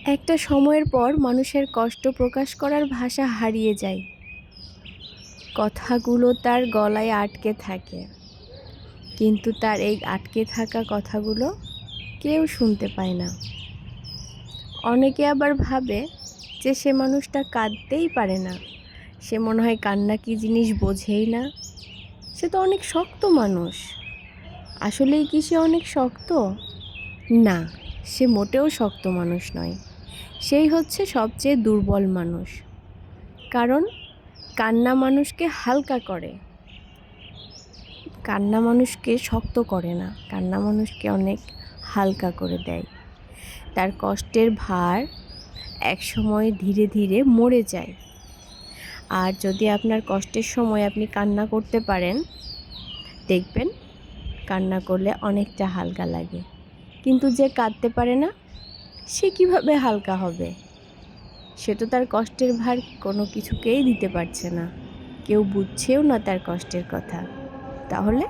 একটা সময়ের পর মানুষের কষ্ট প্রকাশ করার ভাষা হারিয়ে যায়। কথাগুলো তার গলায় আটকে থাকে, কিন্তু তার এই আটকে থাকা কথাগুলো কেউ শুনতে পায় না। অনেকে আবার ভাবে যে সে মানুষটা কাঁদতেই পারে না, সে মনে হয় কান্না কী জিনিস বোঝেই না, সে তো অনেক শক্ত মানুষ। আসলেই কি সে অনেক শক্ত? না, সে মোটেও শক্ত মানুষ নয়। সেই হচ্ছে সবচেয়ে দুর্বল মানুষ। কারণ কান্না মানুষকে হালকা করে, কান্না মানুষকে শক্ত করে না, কান্না মানুষকে অনেক হালকা করে দেয়। তার কষ্টের ভার একসময় ধীরে ধীরে মরে যায়। আর যদি আপনার কষ্টের সময় আপনি কান্না করতে পারেন, দেখবেন কান্না করলে অনেকটা হালকা লাগে। কিন্তু যে কাঁদতে পারে না, সে কিভাবে হালকা হবে? সে তো তার কষ্টের ভার কোনো কিছুকেই দিতে পারছে না, কেউ বুঝছেও না তার কষ্টের কথা। তাহলে